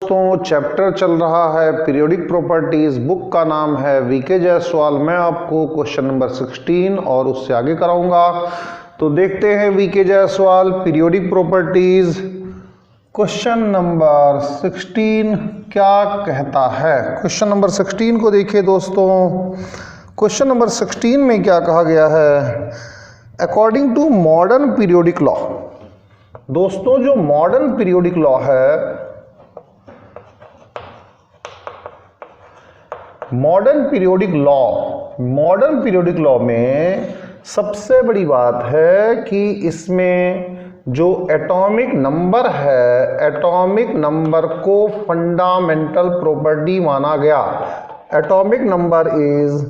दोस्तों चैप्टर चल रहा है पीरियोडिक प्रॉपर्टीज। बुक का नाम है वीके जायसवाल। मैं आपको क्वेश्चन नंबर 16 और उससे आगे कराऊंगा। तो देखते हैं VK Jaiswal periodic properties question number 16 क्या कहता है। क्वेश्चन नंबर 16 को देखिए दोस्तों। क्वेश्चन नंबर 16 में क्या कहा गया है। According to modern periodic law, दोस्तों जो मॉडर्न पीरियोडिक लॉ है, मॉडर्न पीरियोडिक लॉ में सबसे बड़ी बात है कि इसमें जो एटॉमिक नंबर है, एटॉमिक नंबर को फंडामेंटल प्रॉपर्टी माना गया। Atomic number is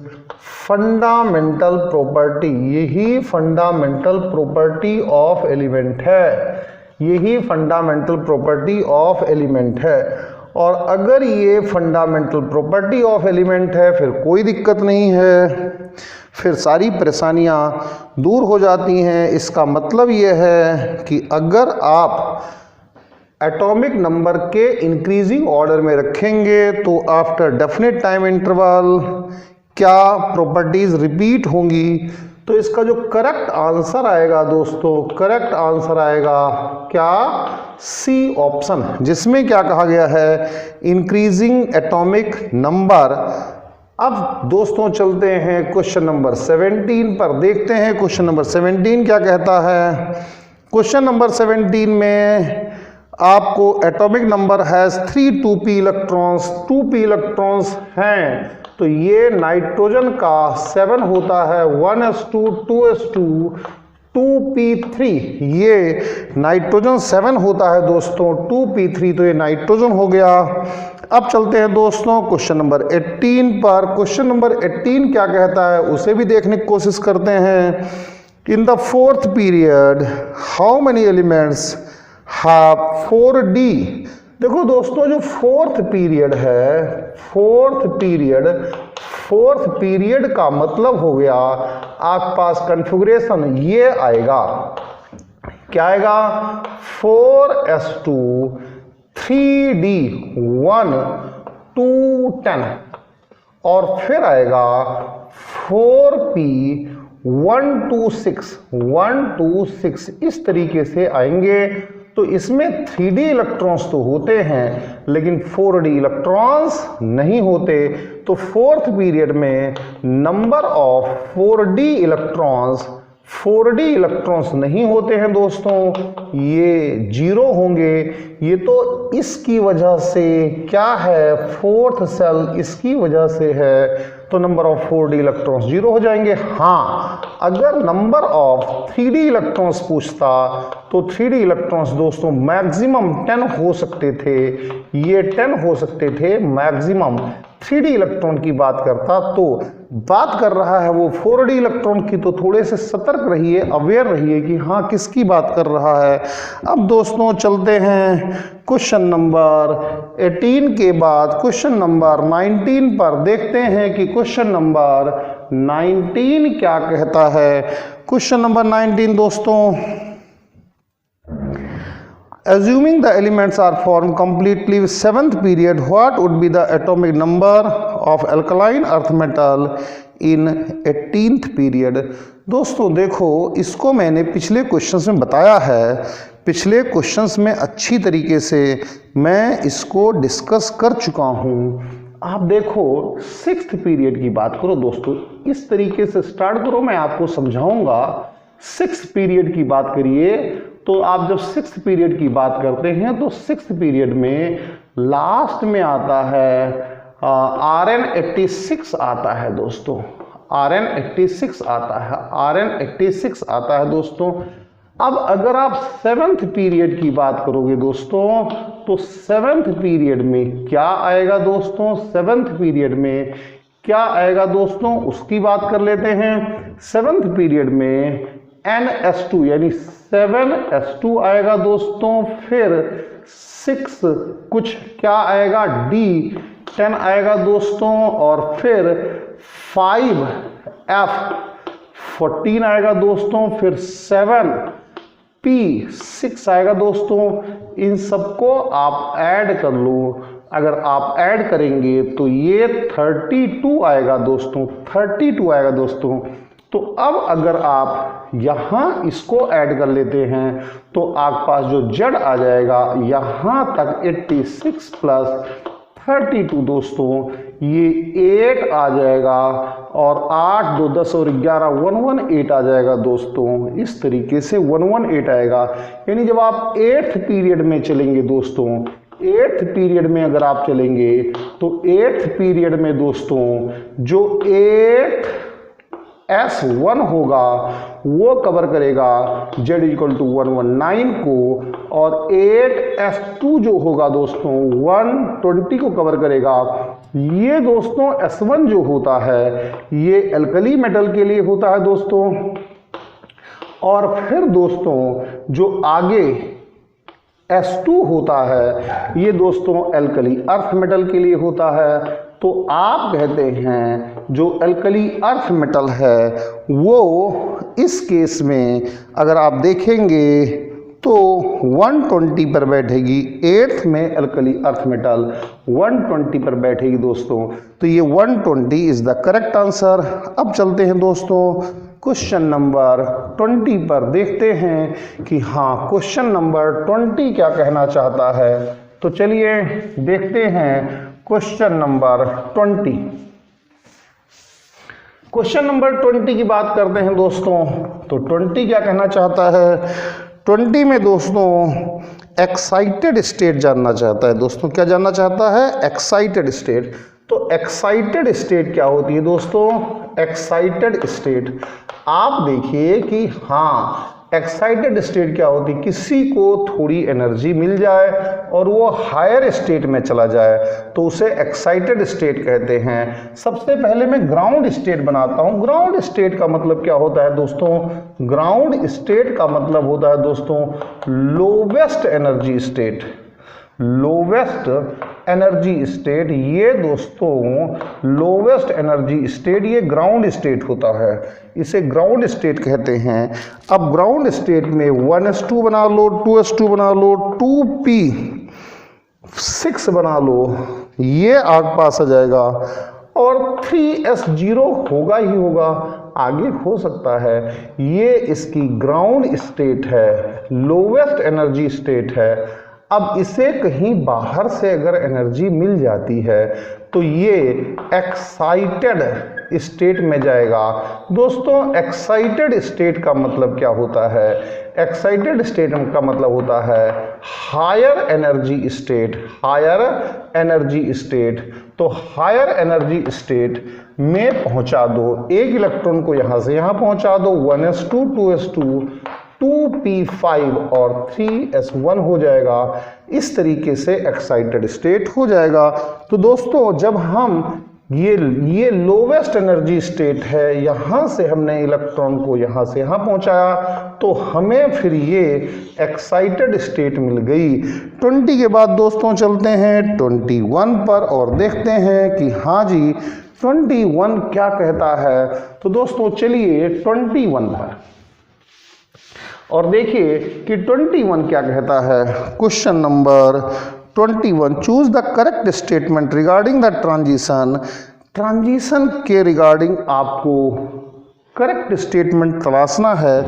fundamental property, यही फंडामेंटल प्रॉपर्टी ऑफ एलिमेंट है, यही फंडामेंटल प्रॉपर्टी ऑफ एलिमेंट है। और अगर ये फंडामेंटल प्रॉपर्टी ऑफ एलिमेंट है फिर कोई दिक्कत नहीं है, फिर सारी परेशानियां दूर हो जाती हैं। इसका मतलब ये है कि अगर आप एटॉमिक नंबर के इंक्रीजिंग ऑर्डर में रखेंगे तो आफ्टर डेफिनेट टाइम इंटरवल क्या प्रॉपर्टीज रिपीट होंगी। तो इसका जो करेक्ट आंसर आएगा दोस्तों, करेक्ट आंसर आएगा क्या, सी ऑप्शन, जिसमें क्या कहा गया है, इंक्रीजिंग एटॉमिक नंबर। अब दोस्तों चलते हैं क्वेश्चन नंबर 17 पर, देखते हैं क्वेश्चन नंबर 17 क्या कहता है। क्वेश्चन नंबर 17 में आपको atomic number has 3 2p electrons, 2p electrons हैं तो ये नाइट्रोजन का 7 होता है, 1s2 2s2 2p3, ये नाइट्रोजन 7 होता है दोस्तों, 2p3 तो ये नाइट्रोजन हो गया। अब चलते हैं दोस्तों क्वेश्चन नंबर 18 पर। क्वेश्चन नंबर 18 क्या कहता है उसे भी देखने की कोशिश करते हैं। In the fourth period how many elements have 4d। देखो दोस्तों जो फोर्थ पीरियड है, फोर्थ पीरियड का मतलब हो गया आपके पास कॉन्फ़िगरेशन ये आएगा, क्या आएगा, 4s2 3d 1 2 10 और फिर आएगा 4p 1 2 6 1 2 6, इस तरीके से आएंगे। तो इसमें 3d इलेक्ट्रॉन्स तो होते हैं लेकिन 4d इलेक्ट्रॉन्स नहीं होते। तो फोर्थ पीरियड में नंबर ऑफ 4d इलेक्ट्रॉन्स नहीं होते हैं दोस्तों, ये 0 होंगे। ये तो इसकी वजह से क्या है, फोर्थ सेल इसकी वजह से है, तो नंबर ऑफ 4d इलेक्ट्रॉन्स 0 हो जाएंगे। हाँ, अगर नंबर ऑफ 3d इलेक्ट्रॉन्स पूछता तो 3d इलेक्ट्रॉन्स दोस्तों मैक्सिमम 10 हो सकते थे, ये 10 हो सकते थे मैक्सिमम। 3d इलेक्ट्रॉन की बात करता तो बात कर रहा है वो 4d इलेक्ट्रॉन की, तो थोड़े से सतर्क रहिए, अवेयर रहिए कि हाँ किसकी बात कर रहा है। अब दोस्तों चलते हैं क्वेश्चन नंबर 18 के बाद क्वेश्चन नंबर 19 पर, देखते हैं कि क्वेश्चन नंबर 19 क्या कहता है। क्वेश्चन नंबर 19 दोस्तों, assuming the elements are formed completely with 7th period, what would be the atomic number of alkaline earth metal in 18th period। दोस्तों देखो इसको मैंने पिछले क्वेश्चंस में बताया है, पिछले क्वेश्चंस में अच्छी तरीके से मैं इसको डिस्कस कर चुका हूँ। आप देखो 6th पीरियड की बात करो दोस्तों, इस तरीके से स्टार्ट करो, मैं आपको समझाऊंगा। 6th पीरियड की बात करिए तो आप जब 6th पीरियड की बात करते हैं तो 6th पीरियड में लास्ट में आता है Rn86 आता है दोस्तों, Rn86 आता है, Rn86 आता है दोस्तों। अब अगर आप 7th पीरियड की बात करोगे दोस्तों तो 7th पीरियड में क्या आएगा दोस्तों, 7th पीरियड में क्या आएगा दोस्तों उसकी बात कर लेते हैं। 7th पीरियड में NS2 यानी 7s2 आएगा दोस्तों, फिर 6 कुछ क्या आएगा, D10 आएगा दोस्तों, और फिर 5F14 आएगा दोस्तों, फिर 7 P6 आएगा दोस्तों। इन सबको आप ऐड कर लो, अगर आप ऐड करेंगे तो ये 32 आएगा दोस्तों, 32 आएगा दोस्तों। तो अब अगर आप यहाँ इसको ऐड कर लेते हैं तो आपके पास जो Z आ जाएगा यहाँ तक 86 प्लस 32 दोस्तों, ये 8 आ जाएगा और 8 2 10 और 11 118 आ जाएगा दोस्तों। इस तरीके से 118 आएगा। यानी जब आप 8th पीरियड में चलेंगे दोस्तों, 8th पीरियड में अगर आप चलेंगे तो 8th पीरियड में दोस्तों जो 8S1 होगा वो कवर करेगा Z = 119 को, और 8S2 जो होगा दोस्तों 120 को कवर करेगा। ये दोस्तों S1 जो होता है ये एल्कली मेटल के लिए होता है दोस्तों। और फिर दोस्तों जो आगे S2 होता है ये दोस्तों एल्कली अर्थ मेटल के लिए होता है। तो आप कहते हैं जो एल्कली अर्थ मेटल है वो इस केस में अगर आप देखेंगे तो 120 पर बैठेगी। 8th में एल्कली अर्थ मेटल 120 पर बैठेगी दोस्तों। तो ये 120 इज द करेक्ट आंसर। अब चलते हैं दोस्तों क्वेश्चन नंबर 20 पर, देखते हैं कि हाँ क्वेश्चन नंबर 20 क्या कहना चाहता है। तो चलिए देखते हैं क्वेश्चन नंबर 20। क्वेश्चन नंबर 20 की बात करते हैं दोस्तों। तो 20 क्या कहना चाहता है। 20 में दोस्तों एक्साइटेड स्टेट जानना चाहता है दोस्तों। क्या जानना चाहता है? Excited state. तो एक्साइटेड स्टेट क्या होती है दोस्तों? एक्साइटेड स्टेट आप देखिए कि हाँ एक्साइटेड स्टेट क्या होती है, किसी को थोड़ी एनर्जी मिल जाए और वो हायर स्टेट में चला जाए तो उसे एक्साइटेड स्टेट कहते हैं। सबसे पहले मैं ग्राउंड स्टेट बनाता हूँ। ग्राउंड स्टेट का मतलब क्या होता है दोस्तों? ग्राउंड स्टेट का मतलब होता है दोस्तों lowest energy state. Lowest energy state, ये दोस्तों लोवेस्ट एनर्जी स्टेट ये ग्राउंड स्टेट होता है, इसे ग्राउंड स्टेट कहते हैं। अब ग्राउंड स्टेट में 1s2 बना लो, 2s2 बना लो, 2p6 बना लो, ये आपके पास आ जाएगा और 3s0 होगा ही होगा, आगे हो सकता है। ये इसकी ग्राउंड स्टेट है, लोवेस्ट एनर्जी स्टेट है। अब इसे कहीं बाहर से अगर एनर्जी मिल जाती है तो ये एक्साइटेड स्टेट में जाएगा। दोस्तों एक्साइटेड स्टेट का मतलब क्या होता है? एक्साइटेड स्टेट का मतलब होता है higher energy state. Higher energy state, तो हायर एनर्जी स्टेट में पहुंचा दो, एक इलेक्ट्रॉन को यहां से यहां पहुंचा दो, 1s2 2s2 2p5 और 3s1 हो जाएगा। इस तरीके से एक्साइटेड स्टेट हो जाएगा। तो दोस्तों जब हम ये लोवेस्ट एनर्जी स्टेट है, यहाँ से हमने इलेक्ट्रॉन को यहाँ से यहाँ पहुँचाया तो हमें फिर ये एक्साइटेड स्टेट मिल गई। 20 के बाद दोस्तों चलते हैं 21 पर और देखते हैं कि हाँ जी 21 क्या कहता है। तो दोस्तों चलिए 21 पर और देखिए कि 21 क्या कहता है। Question number 21, choose the correct statement regarding the transition. Transition के रिगार्डिंग आपको करेक्ट स्टेटमेंट तलाशना है।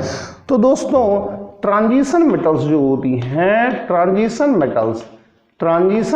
तो दोस्तों ट्रांजिशन मेटल्स जो होती हैं, ट्रांजिशन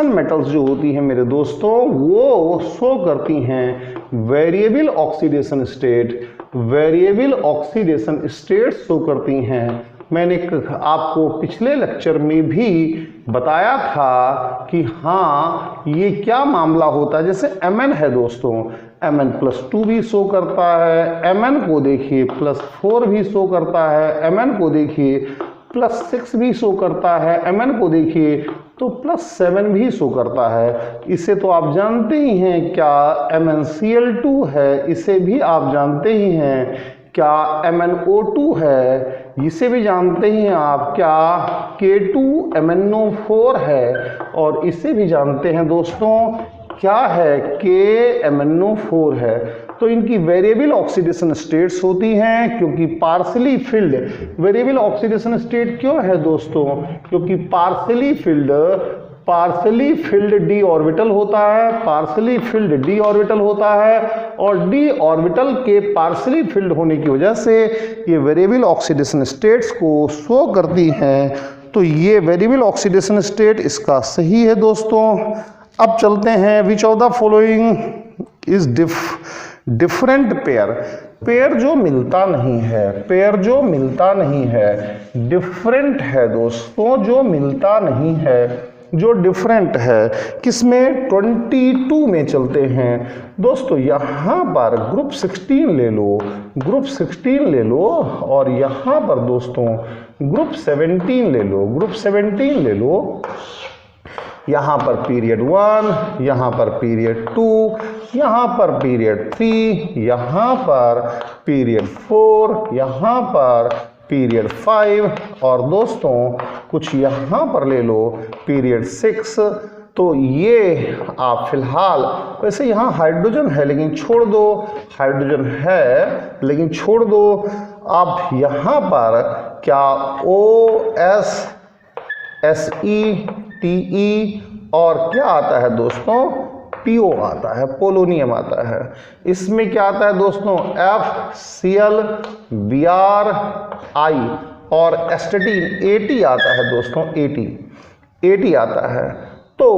मेटल्स जो होती हैं मेरे दोस्तों वो शो करती हैं variable oxidation state. Variable oxidation state show करती हैं। मैंने आपको पिछले लेक्चर में भी बताया था कि हाँ ये क्या मामला होता है। जैसे Mn है दोस्तों, Mn+2 भी शो करता है, Mn को देखिए +4 भी शो करता है, Mn को देखिए +6 भी शो करता है, Mn को देखिए तो +7 भी शो करता है। इसे तो आप जानते ही हैं क्या MnCl2 है, इसे भी आप जानते ही हैं क्या MnO2 है, इसे भी जानते ही हैं आप क्या K2MnO4 है, और इसे भी जानते हैं दोस्तों क्या है KMnO4 है। तो इनकी वेरिएबल ऑक्सीडेशन स्टेट्स होती हैं, क्योंकि partially field, variable oxidation state क्यों है दोस्तों, क्योंकि पार्शली फिल्ड डी ऑर्बिटल होता है, पार्शली फिल्ड डी ऑर्बिटल होता है, और डी ऑर्बिटल के पार्शली फिल्ड होने की वजह से ये वेरिएबल ऑक्सीडेशन स्टेट्स को शो करती हैं। तो ये वेरिएबल ऑक्सीडेशन स्टेट इसका सही है दोस्तों। अब चलते हैं, which of the following is different pair जो मिलता नहीं है, पेयर जो मिलता नहीं है, डिफरेंट है दोस्तों, जो मिलता नहीं है, जो डिफरेंट है, किसमें 22 में चलते हैं दोस्तों। यहाँ पर ग्रुप 16 ले लो, ग्रुप 16 ले लो, और यहाँ पर दोस्तों ग्रुप 17 ले लो, ग्रुप 17 ले लो। यहाँ पर पीरियड 1, यहाँ पर पीरियड 2, यहाँ पर पीरियड 3, यहाँ पर पीरियड 4, यहाँ पर पीरियड 5, और दोस्तों कुछ यहाँ पर ले लो पीरियड 6। तो ये आप फिलहाल, वैसे यहाँ हाइड्रोजन है लेकिन छोड़ दो, हाइड्रोजन है लेकिन छोड़ दो। आप यहाँ पर क्या OS, SE, TE और क्या आता है दोस्तों, PO आता है, पोलोनियम आता है। इसमें क्या आता है दोस्तों, FCl, Br, और एस्टेटीन 80 आता है दोस्तों, 80 आता है। तो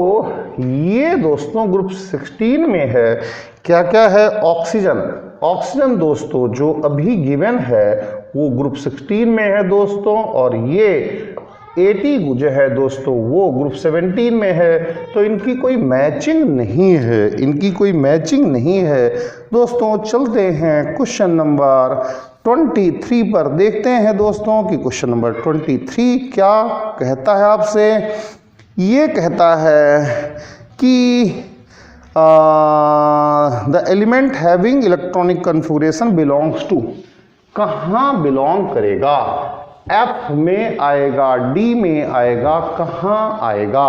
ये दोस्तों ग्रुप 16 में है। क्या क्या है, ऑक्सीजन दोस्तों जो अभी गिवन है वो ग्रुप 16 में है दोस्तों, और ये 80 जो है दोस्तों वो ग्रुप 17 में है। तो इनकी कोई मैचिंग नहीं है, इनकी कोई मैचिंग नहीं है दोस्तों। चलते हैं क्वेश्चन नंबर 23 पर, देखते हैं दोस्तों कि क्वेश्चन नंबर 23 क्या कहता है आपसे। ये कहता है कि the element having electronic configuration belongs to, कहाँ बिलोंग करेगा, F में आएगा, D में आएगा, कहाँ आएगा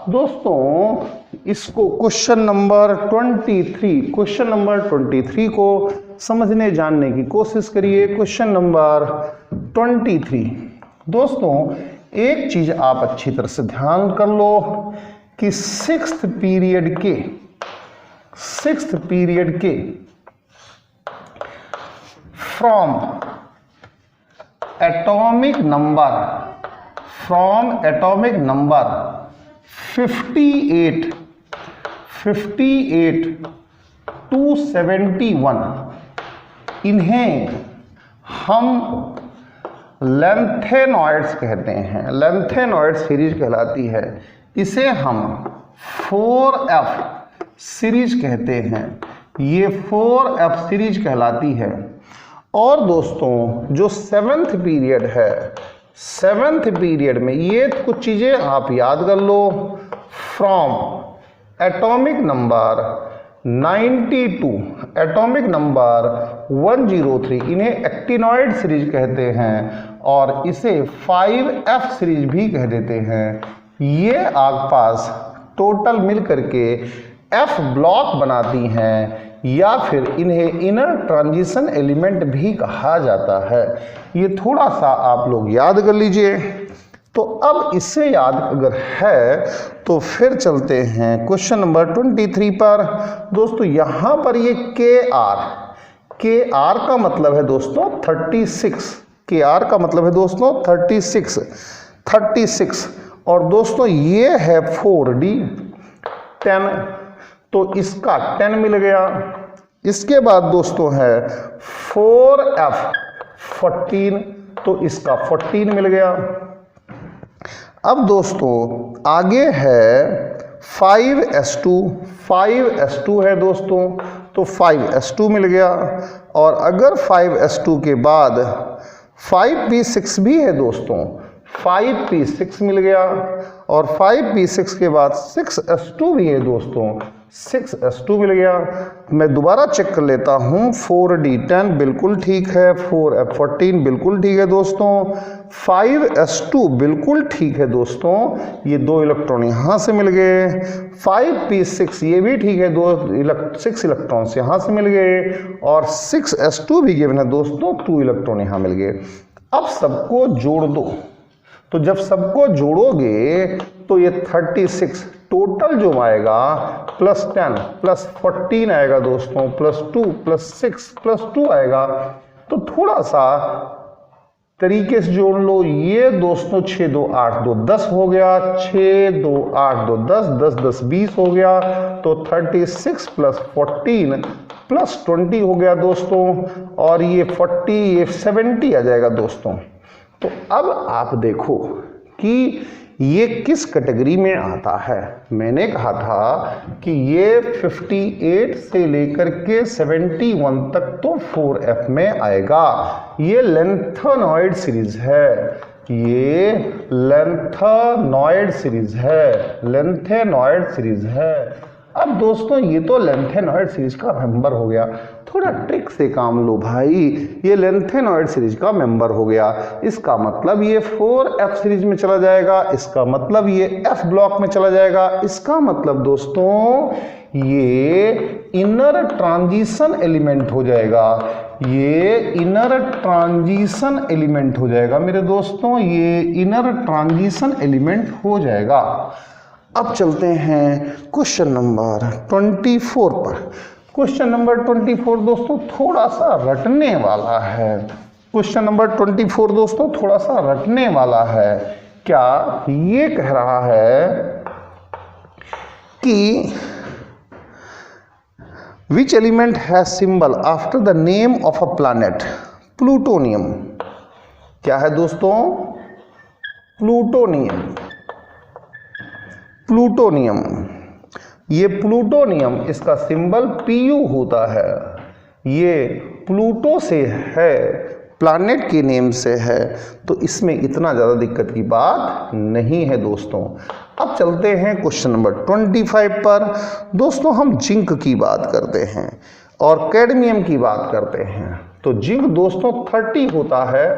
दोस्तों। इसको क्वेश्चन नंबर 23 को समझने जानने की कोशिश करिए। क्वेश्चन नंबर 23 दोस्तों, एक चीज आप अच्छी तरह से ध्यान कर लो कि सिक्स्थ पीरियड के फ्रॉम एटॉमिक नंबर 58 to 71, इन्हें हम लेंथेनॉइड्स कहते हैं, लेंथेनॉइड सीरीज कहलाती है। इसे हम 4F सीरीज कहते हैं, ये 4F सीरीज कहलाती है। और दोस्तों जो सेवन्थ पीरियड है, सेवन्थ पीरियड में ये कुछ चीज़ें आप याद कर लो। From atomic number 92, atomic number 103, इन्हें एक्टिनॉइड सीरीज कहते हैं, और इसे 5F सीरीज भी कह देते हैं। ये आपके पास टोटल मिल करके F ब्लॉक बनाती हैं, या फिर इन्हें इनर ट्रांजिशन एलिमेंट भी कहा जाता है। ये थोड़ा सा आप लोग याद कर लीजिए। तो अब इससे याद अगर है तो फिर चलते हैं क्वेश्चन नंबर 23 पर। दोस्तों यहाँ पर ये KR का मतलब है दोस्तों 36, KR का मतलब है दोस्तों 36, और दोस्तों ये है 4D 10, तो इसका 10 मिल गया। इसके बाद दोस्तों है 4F 14, तो इसका 14 मिल गया। अब दोस्तों आगे है 5s2 है दोस्तों, तो 5s2 मिल गया। और अगर 5s2 के बाद 5p6 भी है दोस्तों, 5p6 मिल गया, और 5p6 के बाद 6s2 भी है दोस्तों, 6s2 मिल गया। मैं दोबारा चेक कर लेता हूँ, 4d10 बिल्कुल ठीक है, 4f14 बिल्कुल ठीक है दोस्तों, 5s2 बिल्कुल ठीक है दोस्तों, ये 2 इलेक्ट्रॉन यहाँ से मिल गए, 5p6 ये भी ठीक है, 6 इलेक्ट्रॉन्स यहाँ से मिल गए, और 6s2 भी गिवन है दोस्तों, 2 इलेक्ट्रॉन यहाँ मिल गए। अब सबको जोड़ दो, तो जब सबको जोड़ोगे तो ये 36 टोटल जो आएगा +10 +14 आएगा दोस्तों, +2 +6 +2 आएगा। तो थोड़ा सा तरीके से जोड़ लो, ये दोस्तों 6 2 8 2 10 हो गया, 6 2 8 2 10 10 10 20 हो गया, तो 36 + 14 + 20 हो गया दोस्तों, और ये 40 ये 70 आ जाएगा दोस्तों। तो अब आप देखो कि ये किस कैटेगरी में आता है। मैंने कहा था कि ये 58 से लेकर के 71 तक तो 4f में आएगा। ये लेंथेनॉइड सीरीज है, ये लेंथेनॉइड सीरीज है, लेंथेनॉइड सीरीज है। अब दोस्तों ये तो लेंथेनॉइड सीरीज का मेंबर हो गया, थोड़ा ट्रिक से काम लो भाई, ये लेंथेनॉइड सीरीज का मेंबर हो गया, इसका मतलब ये 4f सीरीज में चला जाएगा, इसका मतलब ये f ब्लॉक में चला जाएगा, इसका मतलब दोस्तों ये इनर ट्रांजिशन एलिमेंट हो जाएगा, ये इनर ट्रांजिशन एलिमेंट हो जाएगा मेरे दोस्तों, ये इनर ट्रांजिशन एलिमेंट हो जाएगा। अब चलते हैं क्वेश्चन नंबर 24 पर। क्वेश्चन नंबर 24 दोस्तों थोड़ा सा रटने वाला है, क्वेश्चन नंबर 24 दोस्तों थोड़ा सा रटने वाला है। क्या ये कह रहा है कि which element has symbol after the name of a planet? Plutonium. क्या है दोस्तों? प्लूटोनियम। प्लूटोनियम, ये प्लूटोनियम इसका सिंबल Pu होता है, ये प्लूटो से है, प्लैनेट के नेम से है, तो इसमें इतना ज़्यादा दिक्कत की बात नहीं है दोस्तों। अब चलते हैं क्वेश्चन नंबर 25 पर। दोस्तों हम जिंक की बात करते हैं और कैडमियम की बात करते हैं। तो जिंक दोस्तों 30 होता है,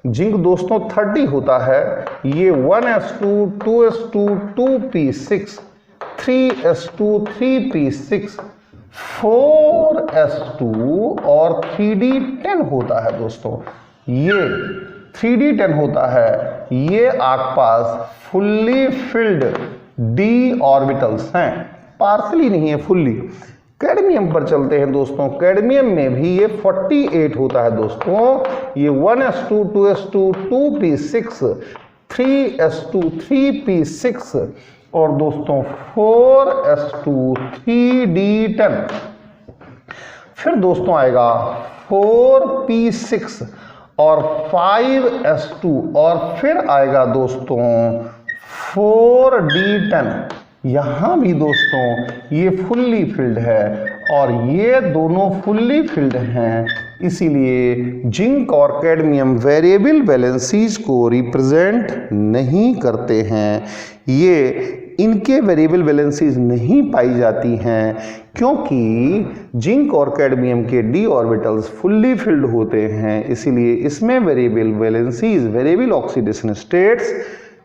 जिंक दोस्तों 30 होता है, ये 1s2 2s2 2p6 3s2 3p6 4s2 और 3d10 होता है दोस्तों। ये 3d10 होता है, ये आपके पास फुल्ली फिल्ड d ऑर्बिटल्स हैं, पार्सली नहीं है, फुल्ली। कैडमियम पर चलते हैं दोस्तों, कैडमियम में भी ये 48 होता है दोस्तों, ये 1s2 2s2 2p6 3s2 3p6 और दोस्तों 4s2 3d10। फिर दोस्तों आएगा 4p6 और 5s2 और फिर आएगा दोस्तों 4d10। यहाँ भी दोस्तों ये फुल्ली फिल्ड है और ये दोनों फुल्ली फिल्ड हैं, इसीलिए जिंक और कैडमियम वेरिएबल वैलेंसीज को रिप्रेजेंट नहीं करते हैं। ये इनके वेरिएबल वैलेंसीज नहीं पाई जाती हैं क्योंकि जिंक और कैडमियम के d ऑर्बिटल्स फुल्ली फिल्ड होते हैं, इसीलिए इसमें variable valencies, variable oxidation states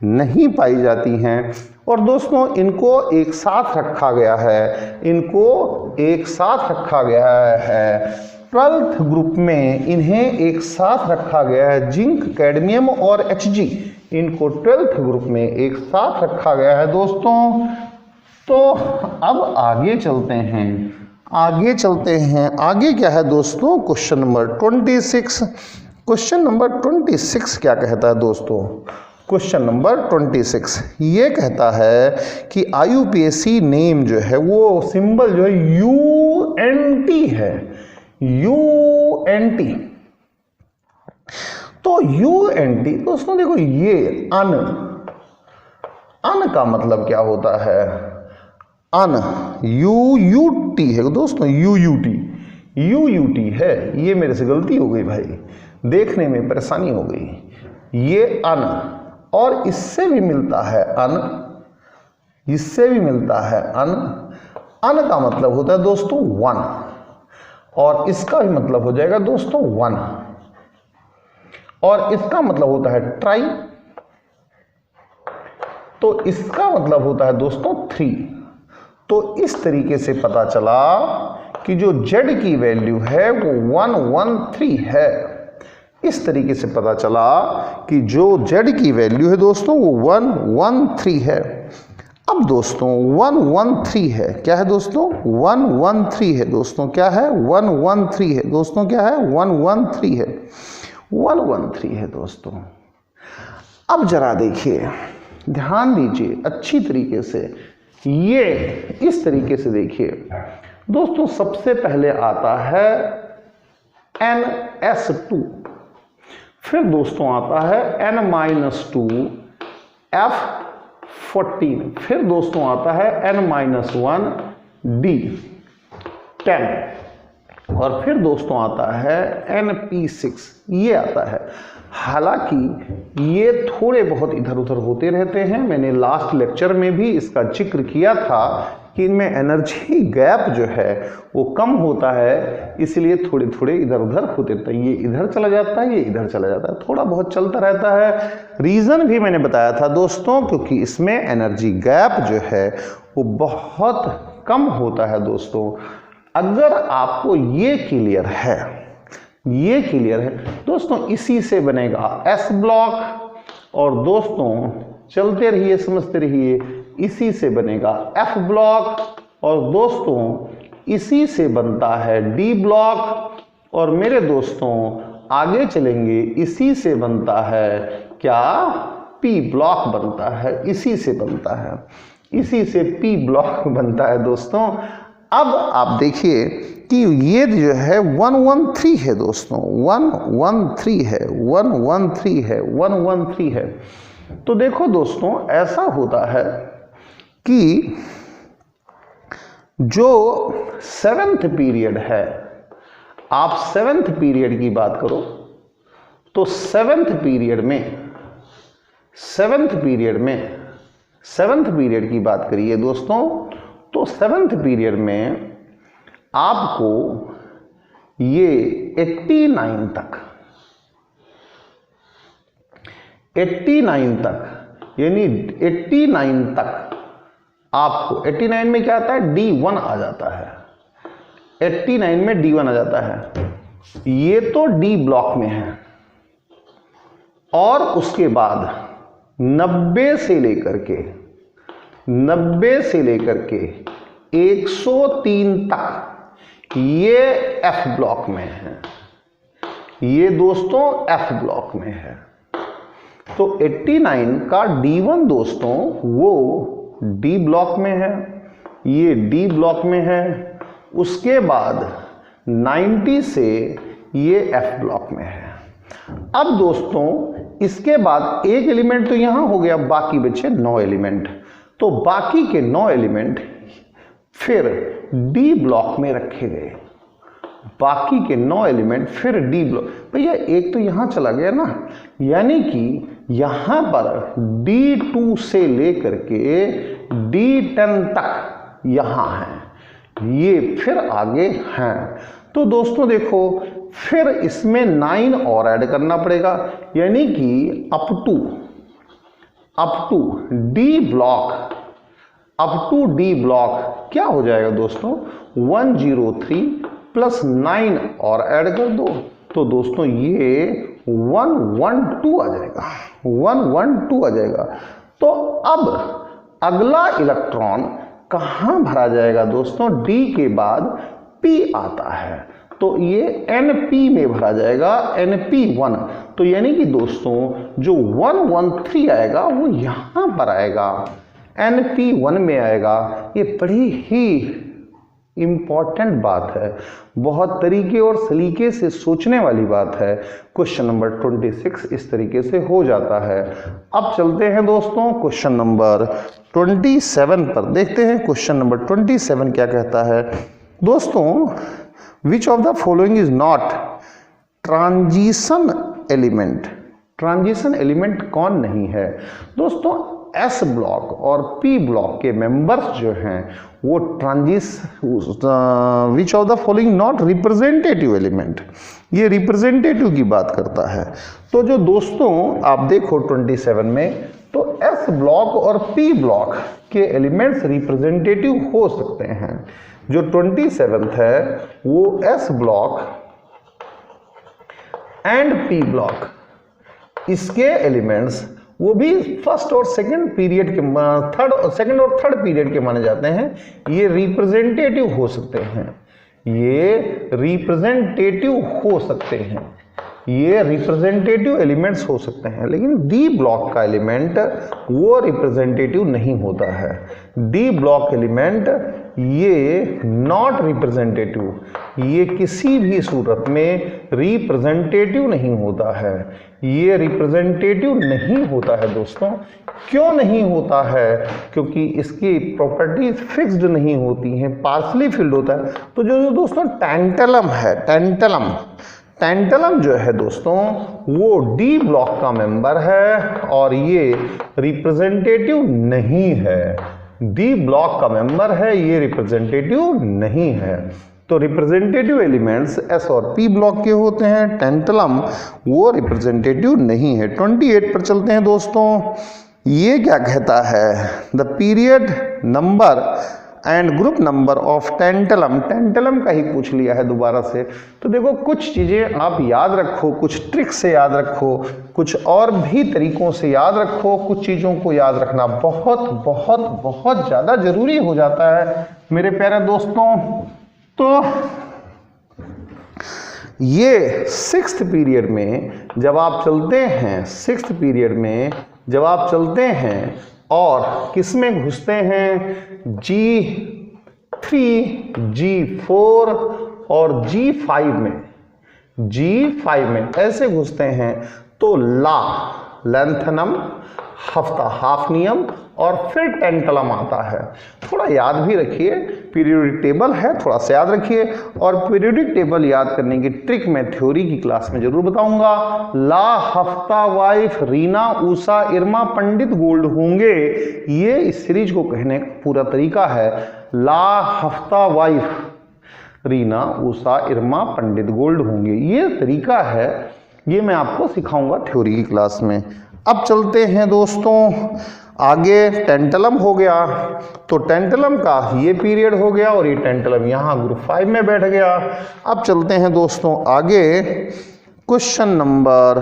नहीं पाई जाती हैं। और दोस्तों इनको एक साथ रखा गया है, इनको एक साथ रखा गया है 12th ग्रुप में, इन्हें एक साथ रखा गया है, जिंक कैडमियम और Hg, इनको 12th ग्रुप में एक साथ रखा गया है दोस्तों। तो अब आगे चलते हैं, आगे चलते हैं, आगे क्या है दोस्तों? Question number 26। क्वेश्चन नंबर 26 क्या कहता है दोस्तों? क्वेश्चन नंबर 26 ये कहता है कि IUPAC नेम जो है वो सिंबल जो है UNT है, UNT। तो UNT दोस्तों देखो, ये अन, अन का मतलब क्या होता है? अन, UUT है दोस्तों, UUT है। ये मेरे से गलती हो गई भाई, देखने में परेशानी हो गई। ये अन, और इससे भी मिलता है अन, इससे भी मिलता है अन। अन का मतलब होता है दोस्तों 1 और इसका भी मतलब हो जाएगा दोस्तों 1 और इसका मतलब होता है ट्राई, तो इसका मतलब होता है दोस्तों 3। तो इस तरीके से पता चला कि जो z की वैल्यू है वो 113 है। इस तरीके से पता चला कि जो z की वैल्यू है दोस्तों वो 113 है। अब दोस्तों 113 है, क्या है दोस्तों 113 है दोस्तों, क्या है 113 है दोस्तों, क्या है 113 है, 113 है दोस्तों। अब जरा देखिए, ध्यान दीजिए अच्छी तरीके से, ये इस तरीके से देखिए दोस्तों। सबसे पहले आता है NS2, फिर दोस्तों आता है N-2 F14, फिर दोस्तों आता है N-1 D10 और फिर दोस्तों आता है NP6, ये आता है। हालांकि ये थोड़े बहुत इधर उधर होते रहते हैं, मैंने लास्ट लेक्चर में भी इसका जिक्र किया था कि इनमें एनर्जी गैप जो है वो कम होता है, इसलिए थोड़े थोड़े इधर उधर होते रहते हैं। ये इधर चला जाता है, ये इधर चला जाता है, थोड़ा बहुत चलता रहता है। रीज़न भी मैंने बताया था दोस्तों, क्योंकि इसमें एनर्जी गैप जो है वो बहुत कम होता है दोस्तों। अगर आपको ये क्लियर है, ये क्लियर है दोस्तों, इसी से बनेगा एस ब्लॉक और दोस्तों चलते रहिए समझते रहिए, इसी से बनेगा एफ ब्लॉक और दोस्तों इसी से बनता है डी ब्लॉक और मेरे दोस्तों आगे चलेंगे, इसी से बनता है क्या पी ब्लॉक बनता है, इसी से बनता है, इसी से पी ब्लॉक बनता है दोस्तों। अब आप देखिए कि ये जो है 113 है दोस्तों, 113 है, 113 है, 113 है। तो देखो दोस्तों ऐसा होता है कि जो 7th पीरियड है, आप 7th पीरियड की बात करो तो 7th पीरियड में 7th पीरियड की बात करिए दोस्तों, तो 7th पीरियड में आपको ये 89 तक यानी 89 तक आपको 89 में क्या आता है D1 आ जाता है, 89 में D1 आ जाता है। ये तो D ब्लॉक में है और उसके बाद 90 से लेकर के 103 तक ये F ब्लॉक में है, ये दोस्तों F ब्लॉक में है। तो 89 का D1 दोस्तों वो D ब्लॉक में है, ये D ब्लॉक में है। उसके बाद 90 से ये F ब्लॉक में है। अब दोस्तों इसके बाद एक एलिमेंट तो यहां हो गया, बाकी बचे 9 एलिमेंट। तो बाकी के 9 एलिमेंट फिर D ब्लॉक में रखे गए, बाकी के 9 एलिमेंट फिर D ब्लॉक। भैया एक तो यहां चला गया ना, यानी कि यहां पर D2 से लेकर के D10 तक यहां है, ये फिर आगे हैं। तो दोस्तों देखो फिर इसमें 9 और ऐड करना पड़ेगा, यानी कि अप टू D ब्लॉक क्या हो जाएगा दोस्तों 103 प्लस 9 और ऐड कर दो, तो दोस्तों ये 112 आ जाएगा, 112 आ जाएगा। तो अब अगला इलेक्ट्रॉन कहां भरा जाएगा दोस्तों, D के बाद P आता है, तो ये NP में भरा जाएगा, NP1। तो यानी कि दोस्तों जो 113 आएगा वो यहां पर आएगा, NP1 में आएगा। ये बड़ी ही इंपॉर्टेंट बात है, बहुत तरीके और सलीके से सोचने वाली बात है। क्वेश्चन नंबर 26 इस तरीके से हो जाता है। अब चलते हैं दोस्तों क्वेश्चन नंबर 27 पर, देखते हैं क्वेश्चन नंबर 27 क्या कहता है दोस्तों। Which of the following is not transition element, transition element कौन नहीं है? दोस्तों एस ब्लॉक और पी ब्लॉक के मेंबर्स जो हैं वो which of the following not representative element, ये रिप्रेजेंटेटिव की बात करता है। तो जो दोस्तों आप देखो 27 में, तो एस ब्लॉक और पी ब्लॉक के एलिमेंट्स रिप्रेजेंटेटिव हो सकते हैं। जो 27 है वो S block and P block, इसके एलिमेंट्स वो भी फर्स्ट और सेकंड पीरियड के सेकंड और थर्ड पीरियड के माने जाते हैं। ये रिप्रेजेंटेटिव हो सकते हैं, ये रिप्रेजेंटेटिव हो सकते हैं, ये रिप्रेजेंटेटिव एलिमेंट्स हो सकते हैं। लेकिन डी ब्लॉक का एलिमेंट वो रिप्रेजेंटेटिव नहीं होता है। डी ब्लॉक एलिमेंट ये नॉट रिप्रेजेंटेटिव, ये किसी भी सूरत में रिप्रेजेंटेटिव नहीं होता है, ये रिप्रेजेंटेटिव नहीं होता है दोस्तों। क्यों नहीं होता है? क्योंकि इसकी प्रॉपर्टीज फिक्स्ड नहीं होती हैं, पार्शली फिल्ड होता है। तो जो दोस्तों टेंटलम है, टेंटलम जो है दोस्तों वो डी ब्लॉक का मेंबर है और ये रिप्रेजेंटेटिव नहीं है। डी ब्लॉक का मेंबर है, ये रिप्रेजेंटेटिव नहीं है। तो रिप्रेजेंटेटिव एलिमेंट्स एस और पी ब्लॉक के होते हैं, टेंटलम वो रिप्रेजेंटेटिव नहीं है। 28 पर चलते हैं दोस्तों। ये क्या कहता है? The period number and group number of tantalum, tantalum का ही पूछ लिया है दोबारा से। तो देखो कुछ चीज़ें आप याद रखो, कुछ ट्रिक से याद रखो, कुछ और भी तरीकों से याद रखो। कुछ चीज़ों को याद रखना बहुत बहुत बहुत ज़्यादा ज़रूरी हो जाता है मेरे प्यारे दोस्तों। तो ये सिक्स्थ पीरियड में जब आप चलते हैं, सिक्स्थ पीरियड में जब आप चलते हैं और किस में घुसते हैं? G3, G4 और G5 में, G5 में ऐसे घुसते हैं तो ला, लेंथनम, हफ्ता, हाफ नियम और फिर टेंटलम आता है। थोड़ा याद भी रखिए, पीरियोडिक टेबल है, थोड़ा सा याद रखिए। और पीरियोडिक टेबल याद करने की ट्रिक मैं थ्योरी की क्लास में जरूर बताऊंगा। ला, हफ्ता, वाइफ, रीना, उषा, इरमा, पंडित गोल्ड होंगे, ये इस सीरीज को कहने का पूरा तरीका है। ला, हफ्ता, वाइफ, रीना, उषा, इरमा, पंडित गोल्ड होंगे, ये तरीका है। ये मैं आपको सिखाऊंगा थ्योरी की क्लास में। अब चलते हैं दोस्तों आगे। टेंटलम हो गया, तो टेंटलम का ये पीरियड हो गया और ये टेंटलम यहाँ ग्रुप 5 में बैठ गया। अब चलते हैं दोस्तों आगे। क्वेश्चन नंबर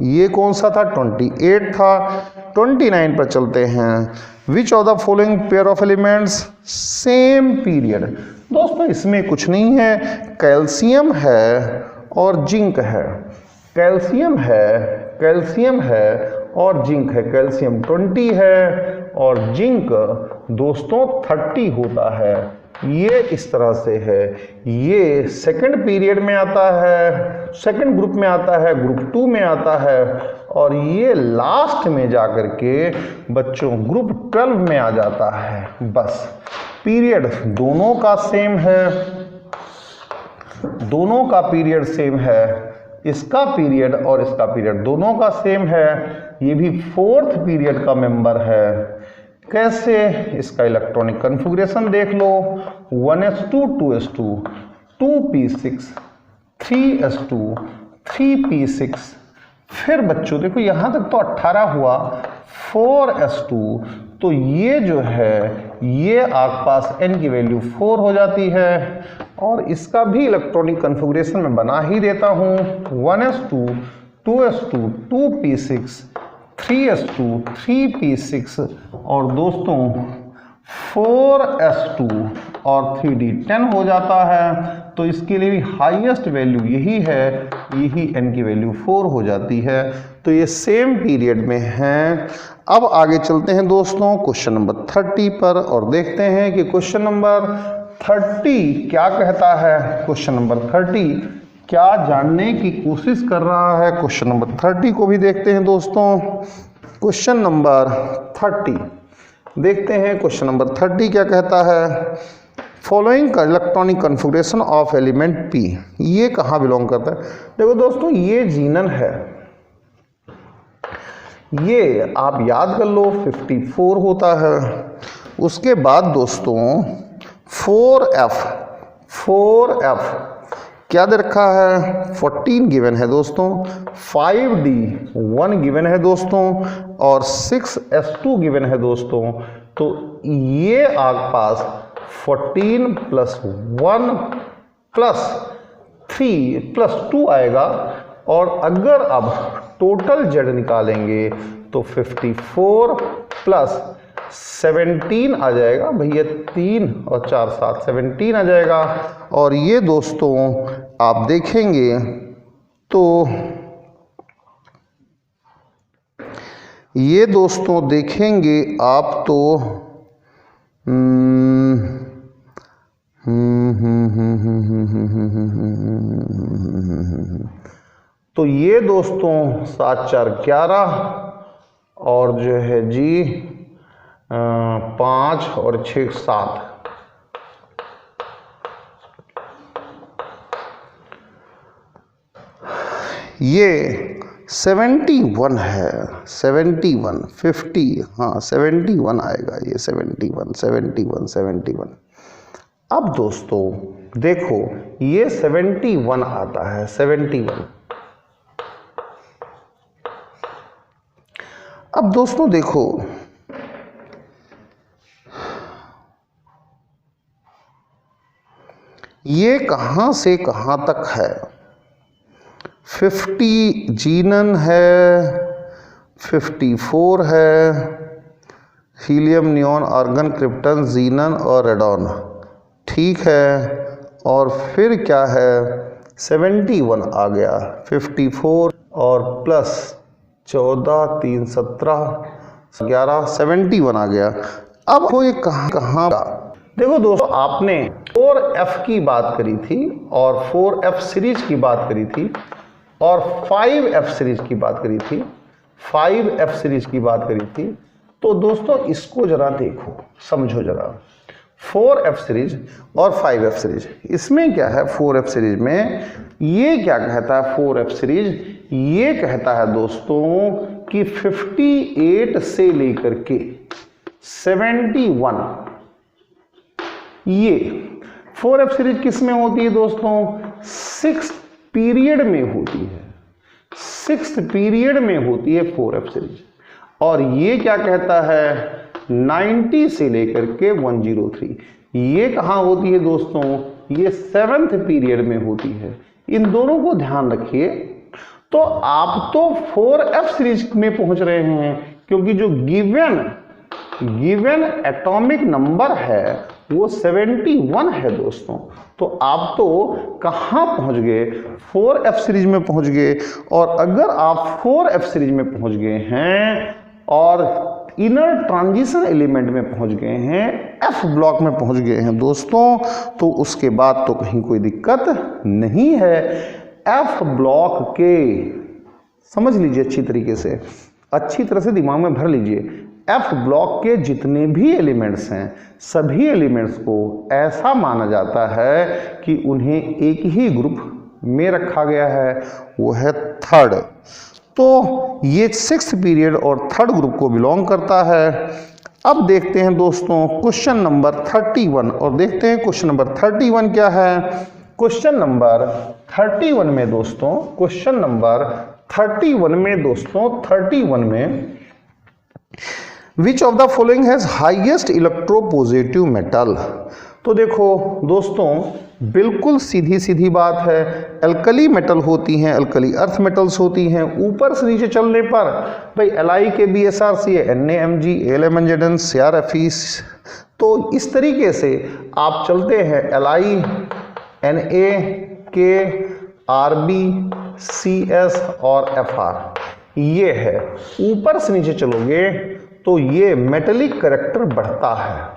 ये कौन सा था? 28 था। 29 पर चलते हैं। Which of the following pair of elements same period? दोस्तों इसमें कुछ नहीं है, कैल्शियम है और जिंक है। कैल्शियम है और जिंक है। कैल्शियम 20 है और जिंक दोस्तों 30 होता है। ये इस तरह से है। ये सेकंड पीरियड में आता है, सेकंड ग्रुप में आता है, ग्रुप 2 में आता है और ये लास्ट में जाकर के बच्चों ग्रुप 12 में आ जाता है। बस पीरियड दोनों का सेम है, दोनों का पीरियड सेम है। इसका पीरियड और इसका पीरियड दोनों का सेम है। ये भी फोर्थ पीरियड का मेंबर है। कैसे? इसका इलेक्ट्रॉनिक कॉन्फ़िगरेशन देख लो। 1s2 2s2 2p6 3s2 3p6। फिर बच्चों देखो यहाँ तक तो 18 हुआ, 4s2, तो ये जो है ये आपके पास n की वैल्यू 4 हो जाती है। और इसका भी इलेक्ट्रॉनिक कॉन्फ़िगरेशन मैं बना ही देता हूँ। 1s2 2s2 2p6 3s2 3p6 और दोस्तों 4s2 और 3d10 हो जाता है। तो इसके लिए भी हाईएस्ट वैल्यू यही है, यही n की वैल्यू 4 हो जाती है। तो ये सेम पीरियड में हैं। अब आगे चलते हैं दोस्तों क्वेश्चन नंबर 30 पर और देखते हैं कि क्वेश्चन नंबर 30 क्या कहता है। क्वेश्चन नंबर 30 क्या जानने की कोशिश कर रहा है। क्वेश्चन नंबर 30 को भी देखते हैं दोस्तों। क्वेश्चन नंबर 30 देखते हैं। क्वेश्चन नंबर 30 क्या कहता है? Following electronic configuration of element P, ये कहाँ बिलोंग करता है? देखो दोस्तों ये जीनन है, ये आप याद कर लो 54 होता है। उसके बाद दोस्तों 4F क्या दे रखा है, 14 गिवन है दोस्तों, 5D 1 गिवन है दोस्तों, और 6S2 गिवन है दोस्तों। तो ये आपके पास 14 + 1 + 3 + 2 आएगा। और अगर अब टोटल Z निकालेंगे तो 54 + 17 आ जाएगा भैया, 3 और 4 7 17 आ जाएगा। और ये दोस्तों आप देखेंगे तो ये दोस्तों देखेंगे आप तो ये दोस्तों 7 4 11 और जो है जी 5 और 6 7। ये 71 है, 71 50, हाँ 71 आएगा ये, 71। अब दोस्तों देखो ये 71 आता है, 71। अब दोस्तों देखो ये कहां से कहां तक है, 50 जीनन है, 54 है, हीलियम नियॉन आर्गन क्रिप्टन जीनन और रेडॉन, ठीक है। और फिर क्या है 71 आ गया, 54 और प्लस 14 3 17 11 71 आ गया। अब वो ये कहाँ देखो दोस्तों, आपने 4F की बात करी थी और 4F सीरीज की बात करी थी और 5F सीरीज की बात करी थी, 5F सीरीज की बात करी थी। तो दोस्तों इसको जरा देखो, समझो जरा, 4F सीरीज और 5F सीरीज, इसमें क्या है 4F सीरीज में ये क्या कहता है, 4F सीरीज ये कहता है दोस्तों कि 58 से लेकर के 71, ये 4F सीरीज किस में होती है दोस्तों, 6th पीरियड में होती है, 6th पीरियड में होती है 4F सीरीज। और ये क्या कहता है 90 से लेकर के 103, ये कहाँ होती है दोस्तों, ये 7th पीरियड में होती है। इन दोनों को ध्यान रखिए। तो आप तो 4F सीरीज में पहुंच रहे हैं, क्योंकि जो गिवन एटॉमिक नंबर है वो 71 है दोस्तों। तो आप तो कहाँ पहुंच गए, 4F सीरीज में पहुंच गए। और अगर आप 4F सीरीज में पहुंच गए हैं और इनर ट्रांजिशन एलिमेंट में पहुंच गए हैं, F ब्लॉक में पहुंच गए हैं दोस्तों, तो उसके बाद तो कहीं कोई दिक्कत नहीं है। F ब्लॉक के समझ लीजिए अच्छी तरीके से, अच्छी तरह से दिमाग में भर लीजिए, F ब्लॉक के जितने भी एलिमेंट्स हैं, सभी एलिमेंट्स को ऐसा माना जाता है कि उन्हें एक ही ग्रुप में रखा गया है, वो है थर्ड। तो ये 6th पीरियड और थर्ड ग्रुप को बिलोंग करता है। अब देखते हैं दोस्तों क्वेश्चन नंबर 31 और देखते हैं क्वेश्चन नंबर 31 क्या है। क्वेश्चन नंबर 31 में दोस्तों, क्वेश्चन नंबर 31 में दोस्तों, 31 में Which of the following has highest electropositive metal? तो देखो दोस्तों बिल्कुल सीधी सीधी बात है, अल्कली मेटल होती हैं, अल्कली अर्थ मेटल्स होती हैं। ऊपर से नीचे चलने पर भाई LiKBSrC, NaMg, AlMnZn, CrFe, तो इस तरीके से आप चलते हैं Li, Na, K, Rb, Cs और Fr, ये है। ऊपर से नीचे चलोगे तो ये मेटेलिक करैक्टर बढ़ता है।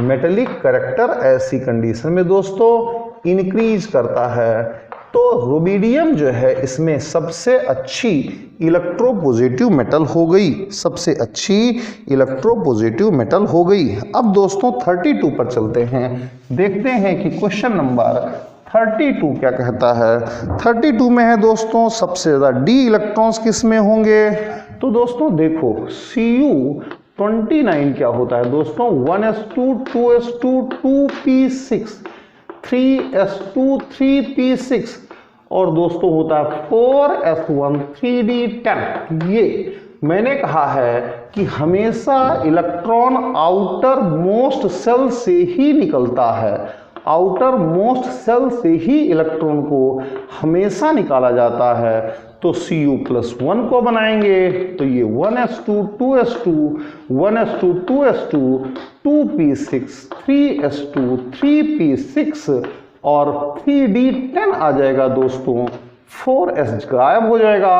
मेटेलिक करैक्टर ऐसी कंडीशन में दोस्तों इंक्रीज करता है। तो रुबिडियम जो है इसमें सबसे अच्छी इलेक्ट्रोपॉजिटिव मेटल हो गई, सबसे अच्छी इलेक्ट्रोपॉजिटिव मेटल हो गई। अब दोस्तों 32 पर चलते हैं, देखते हैं कि क्वेश्चन नंबर 32 क्या कहता है। 32 में है दोस्तों सबसे ज़्यादा डी इलेक्ट्रॉन्स किस में होंगे, तो दोस्तों देखो Cu29 क्या होता है दोस्तों, 1s2 2s2 2p6 3s2 3p6 और दोस्तों होता है 4s1 3d10। ये मैंने कहा है कि हमेशा इलेक्ट्रॉन आउटर मोस्ट सेल से ही निकलता है, आउटर मोस्ट सेल से ही इलेक्ट्रॉन को हमेशा निकाला जाता है। तो Cu+1 को बनाएंगे तो ये 1s2 2s2 1s2 2s2 2p6 3s2 3p6 और 3d10 आ जाएगा दोस्तों, 4s गायब हो जाएगा।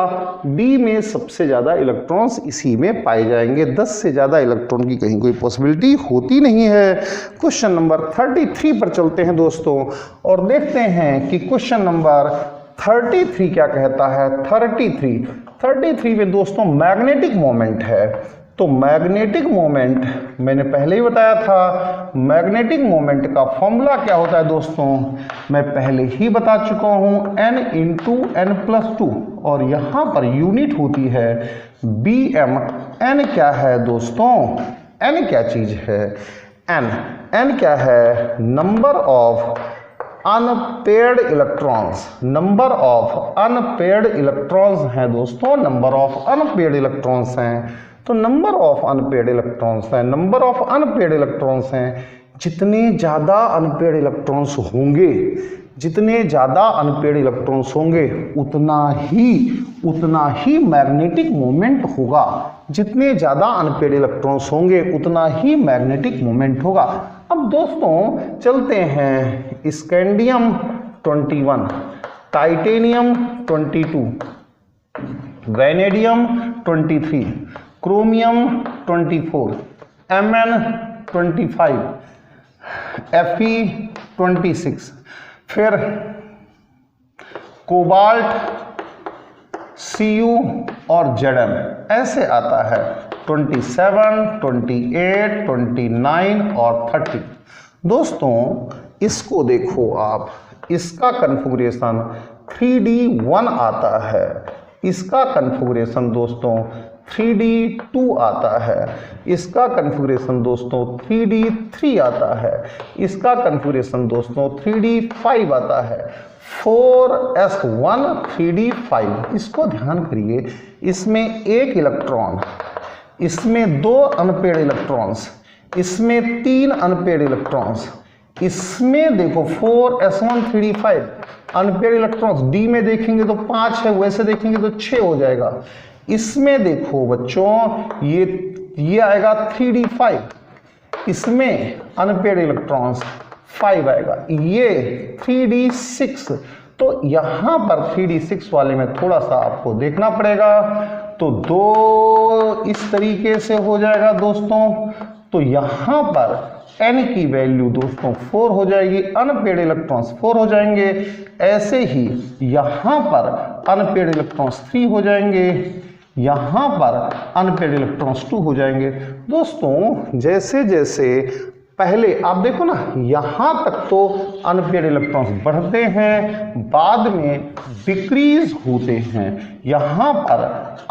D में सबसे ज़्यादा इलेक्ट्रॉन्स इसी में पाए जाएंगे, 10 से ज़्यादा इलेक्ट्रॉन की कहीं कोई पॉसिबिलिटी होती नहीं है। क्वेश्चन नंबर 33 पर चलते हैं दोस्तों और देखते हैं कि क्वेश्चन नंबर 33 क्या कहता है। 33 में दोस्तों मैग्नेटिक मोमेंट है। तो मैग्नेटिक मोमेंट मैंने पहले ही बताया था, मैग्नेटिक मोमेंट का फॉर्मूला क्या होता है दोस्तों, मैं पहले ही बता चुका हूं, n × n+2 और यहां पर यूनिट होती है bm। n क्या है दोस्तों, n क्या चीज है, n क्या है, number of unpaired electrons, number of unpaired electrons हैं दोस्तों, नंबर ऑफ अनपेयर्ड इलेक्ट्रॉन्स हैं। तो नंबर ऑफ अनपेयर्ड इलेक्ट्रॉन्स हैं, नंबर ऑफ अनपेयर्ड इलेक्ट्रॉन्स हैं। जितने ज़्यादा अनपेयर्ड इलेक्ट्रॉन्स होंगे, जितने ज़्यादा अनपेयर्ड इलेक्ट्रॉन्स होंगे उतना ही मैग्नेटिक मोमेंट होगा। जितने ज़्यादा अनपेयर्ड इलेक्ट्रॉन्स होंगे उतना ही मैग्नेटिक मोमेंट होगा। अब दोस्तों चलते हैं, scandium 21, titanium 22, vanadium 23, chromium 24, Mn 25, Fe 26, फिर कोबाल्ट, Cu और Zn ऐसे आता है 27, 28, 29 और 30। दोस्तों इसको देखो आप, इसका कन्फिगरेशन 3d1 आता है, इसका कन्फिगरेशन दोस्तों 3d2 आता है, इसका कन्फिगरेशन दोस्तों 3d3 आता है, इसका कन्फिगरेशन दोस्तों 3d5 आता है, 4s1 3d5। इसको ध्यान करिए, इसमें एक इलेक्ट्रॉन, इसमें 2 अनपेयर्ड इलेक्ट्रॉन्स, इसमें 3 अनपेयर्ड इलेक्ट्रॉन्स, इसमें देखो 4s1 3d5 unpaired electrons. D में देखेंगे तो 5 है, वैसे देखेंगे तो 6 हो जाएगा। इसमें देखो बच्चों ये आएगा 3d5, इसमें अनपेयर्ड इलेक्ट्रॉन्स 5 आएगा, ये 3d6। तो यहां पर 3d6 वाले में थोड़ा सा आपको देखना पड़ेगा। तो 2 इस तरीके से हो जाएगा दोस्तों। तो यहां पर n की वैल्यू दोस्तों 4 हो जाएगी, अनपेयर्ड इलेक्ट्रॉन्स 4 हो जाएंगे। ऐसे ही यहां पर अनपेयर्ड इलेक्ट्रॉन्स 3 हो जाएंगे, यहां पर अनपेयर्ड इलेक्ट्रॉन्स 2 हो जाएंगे। दोस्तों जैसे जैसे पहले आप देखो ना, यहां तक तो अनपेयर्ड इलेक्ट्रॉन्स बढ़ते हैं, बाद में डिक्रीज होते हैं। यहां पर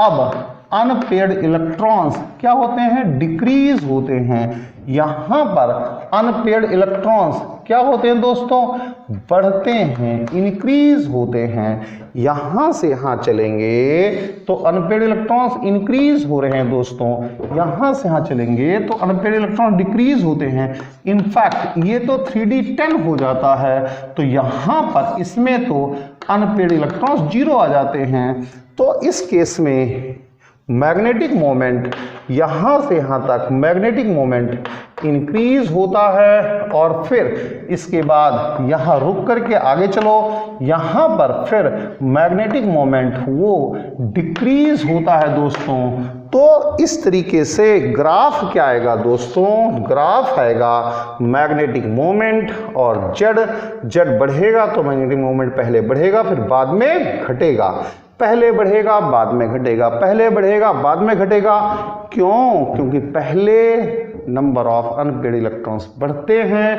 अब अनपेयर्ड इलेक्ट्रॉन्स क्या होते हैं, डिक्रीज होते हैं। यहां पर अनपेयर्ड इलेक्ट्रॉन्स क्या होते हैं दोस्तों, बढ़ते हैं, इंक्रीज होते हैं। यहां से यहां चलेंगे तो अनपेयर्ड इलेक्ट्रॉन्स इंक्रीज हो रहे हैं दोस्तों, यहां से यहां चलेंगे तो अनपेयर्ड इलेक्ट्रॉन डिक्रीज होते हैं। इनफैक्ट ये तो 3d10 हो जाता है, तो यहां पर इसमें तो अनपेयर्ड इलेक्ट्रॉन्स 0 आ जाते हैं। तो इस केस में मैग्नेटिक मोमेंट यहां से यहां तक मैग्नेटिक मोमेंट इंक्रीज होता है, और फिर इसके बाद यहां रुक करके आगे चलो, यहां पर फिर मैग्नेटिक मोमेंट वो डिक्रीज होता है दोस्तों। तो इस तरीके से ग्राफ क्या आएगा दोस्तों, ग्राफ आएगा मैग्नेटिक मोमेंट और जेड बढ़ेगा तो मैग्नेटिक मोमेंट पहले बढ़ेगा फिर बाद में घटेगा, पहले बढ़ेगा बाद में घटेगा, पहले बढ़ेगा बाद में घटेगा। क्यों? क्योंकि पहले नंबर ऑफ अनपेयर्ड इलेक्ट्रॉन्स बढ़ते हैं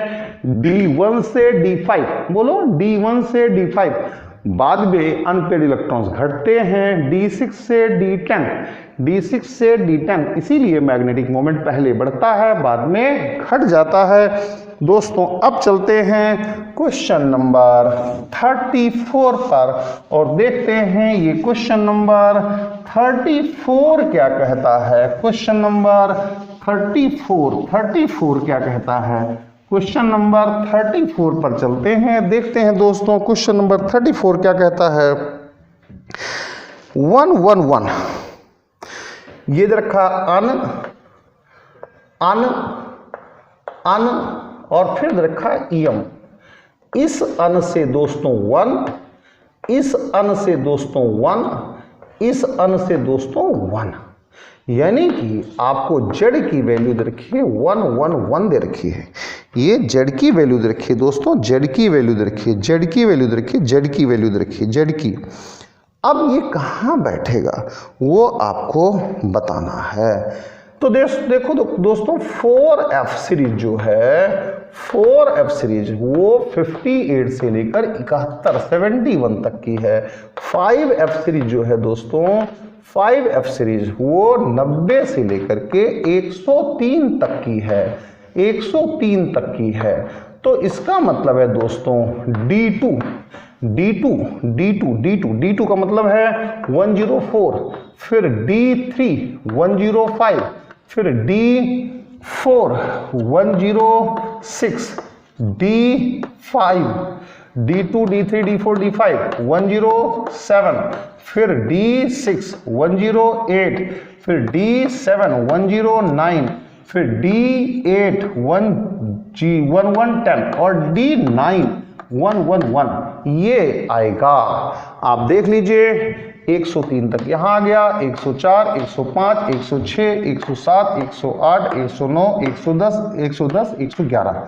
D1 से D5, बोलो D1 से D5 बाद में अनपेड इलेक्ट्रॉन्स घटते हैं D6 से D10, D6 से D10, इसीलिए मैग्नेटिक मोमेंट पहले बढ़ता है बाद में घट जाता है। दोस्तों अब चलते हैं क्वेश्चन नंबर 34 पर और देखते हैं ये क्वेश्चन नंबर 34 क्या कहता है। क्वेश्चन नंबर 34 क्या कहता है। क्वेश्चन नंबर 34 पर चलते हैं, देखते हैं दोस्तों क्वेश्चन नंबर 34 क्या कहता है। 111 ये रखा अन और फिर रखा एम। इस अन से दोस्तों 1, इस अन से दोस्तों 1, इस अन से दोस्तों 1, यानी कि आपको जेड की वैल्यू दे रखी है 111 दे रखी है। ये जेड की वैल्यू दे रखी है दोस्तों, जेड की वैल्यू दे रखी है, जेड की वैल्यू दे रखी है, जेड की वैल्यू दे रखी है, जेड की। अब ये कहाँ बैठेगा वो आपको बताना है। तो देखो दोस्तों 4F सीरीज जो है, 4F सीरीज वो 58 से लेकर 71 तक की है। 5F सीरीज जो है दोस्तों, 5F सीरीज वो 90 से लेकर के 103 तक की है, 103 तक की है। तो इसका मतलब है दोस्तों D2 का मतलब है 104, फिर D3 105, फिर D4 106, D5 D2 D3 D4 D5 107, फिर D6 108, फिर D7 109, फिर D8 1110 और D9 111 ये आएगा। आप देख लीजिए 103 तक यहाँ आ गया, 104, 105, 106, 107, 108, 109, 110, 111।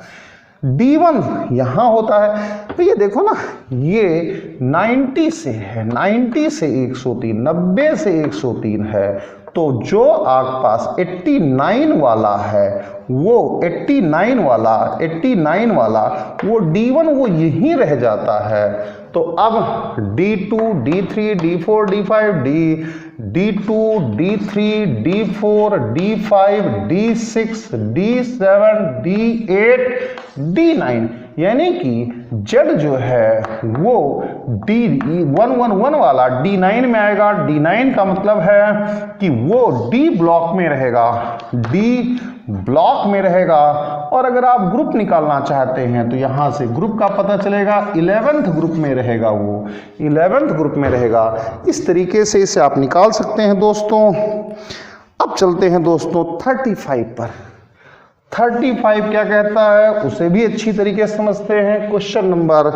D1 यहाँ होता है। तो ये देखो ना, ये 90 से है, 90 से 103, 90 से 103 है। तो जो आपके पास 89 वाला है वो 89 वाला वो D1 वो यहीं रह जाता है। तो अब D2 D3 D4 D5 D2 D3 D4 D5 D6 D7 D8 D9, यानी कि Z जो है वो D111 वाला D9 में आएगा। D9 का मतलब है कि वो D ब्लॉक में रहेगा, D ब्लॉक में रहेगा। और अगर आप ग्रुप निकालना चाहते हैं तो यहां से ग्रुप का पता चलेगा, 11th ग्रुप में रहेगा, वो 11th ग्रुप में रहेगा। इस तरीके से इसे आप निकाल सकते हैं दोस्तों। अब चलते हैं दोस्तों 35 पर। 35 क्या कहता है उसे भी अच्छी तरीके से समझते हैं। Question number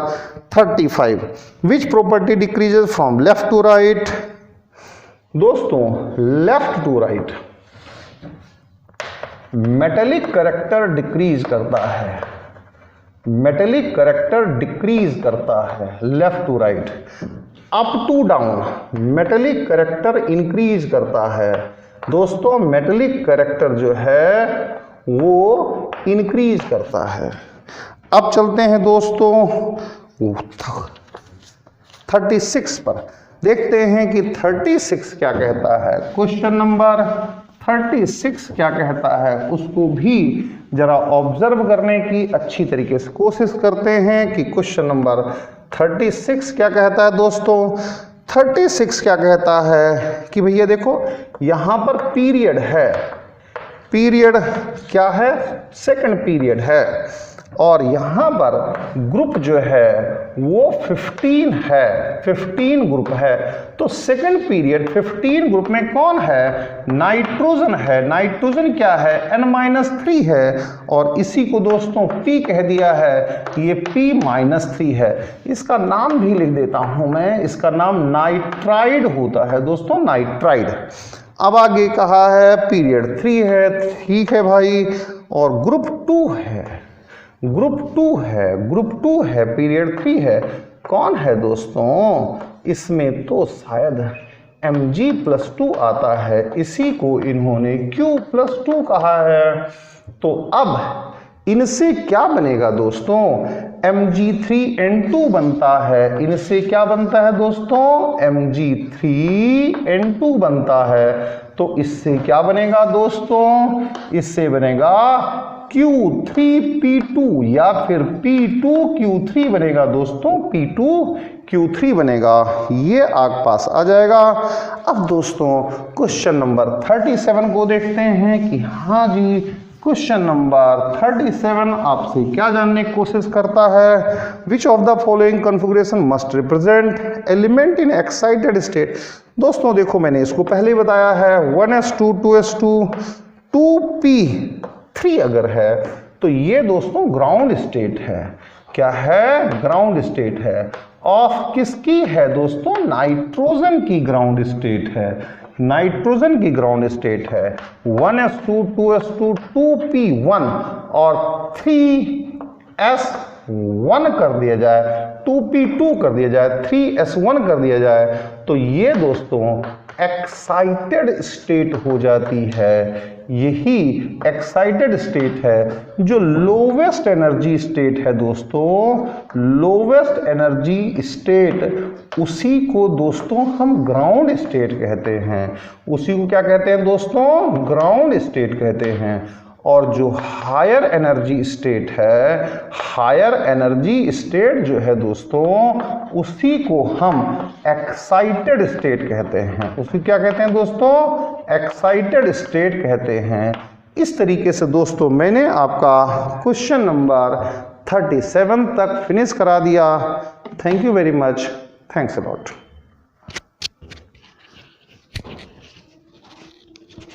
35, which property decreases from left to right. दोस्तों left to right metallic character decrease करता है, मेटेलिक करेक्टर डिक्रीज करता है left to right. Up to down metallic character increase करता है। दोस्तों मेटेलिक करेक्टर जो है वो इंक्रीज करता है। अब चलते हैं दोस्तों 36 पर, देखते हैं कि 36 क्या कहता है। क्वेश्चन नंबर 36 क्या कहता है उसको भी जरा ऑब्जर्व करने की अच्छी तरीके से कोशिश करते हैं कि क्वेश्चन नंबर 36 क्या कहता है। दोस्तों 36 क्या कहता है कि भैया देखो यहां पर पीरियड है, पीरियड क्या है, सेकंड पीरियड है, और यहां पर ग्रुप जो है वो 15 है, 15 ग्रुप है। तो सेकंड पीरियड 15 ग्रुप में कौन है, नाइट्रोजन है। नाइट्रोजन क्या है, N-3 है, और इसी को दोस्तों P कह दिया है, ये P-3 है। इसका नाम भी लिख देता हूं मैं, इसका नाम नाइट्राइड होता है दोस्तों, नाइट्राइड। अब आगे कहा है पीरियड 3 है, ठीक है भाई, और ग्रुप 2 है, ग्रुप 2 है, ग्रुप 2 है, पीरियड 3 है। कौन है दोस्तों, इसमें तो शायद Mg+2 आता है, इसी को इन्होंने Q+2 कहा है। तो अब इनसे क्या बनेगा दोस्तों, Mg3N2 बनता है। इनसे क्या बनता है दोस्तों, Mg3N2 बनता है। तो इससे क्या बनेगा दोस्तों, इससे बनेगा Q3P2 या फिर P2Q3 बनेगा दोस्तों, P2Q3 बनेगा। ये आपके पास आ जाएगा। अब दोस्तों क्वेश्चन नंबर 37 को देखते हैं कि हाँ जी, क्वेश्चन नंबर 37 आपसे क्या जानने की कोशिश करता है, which of the following configuration must represent element in excited state. दोस्तों देखो मैंने इसको पहले ही बताया है, 1s2 2s2 2p3 अगर है तो ये दोस्तों ग्राउंड स्टेट है। क्या है, ग्राउंड स्टेट है। ऑफ किसकी है दोस्तों, नाइट्रोजन की ग्राउंड स्टेट है, नाइट्रोजन की ग्राउंड स्टेट है। 1s2 2s2 2p1 और 3s1 कर दिया जाए, 2p2 कर दिया जाए, 3s1 कर दिया जाए तो ये दोस्तों एक्साइटेड स्टेट हो जाती है। यही एक्साइटेड स्टेट है जो लोवेस्ट एनर्जी स्टेट है दोस्तों, लोवेस्ट एनर्जी स्टेट, उसी को दोस्तों हम ग्राउंड स्टेट कहते हैं। उसी को क्या कहते हैं दोस्तों, ग्राउंड स्टेट कहते हैं। और जो हायर एनर्जी स्टेट है, हायर एनर्जी स्टेट जो है दोस्तों, उसी को हम एक्साइटेड स्टेट कहते हैं। उसी क्या कहते हैं दोस्तों, एक्साइटेड स्टेट कहते हैं। इस तरीके से दोस्तों मैंने आपका क्वेश्चन नंबर 37 तक फिनिश करा दिया। Thank you very much, thanks a lot.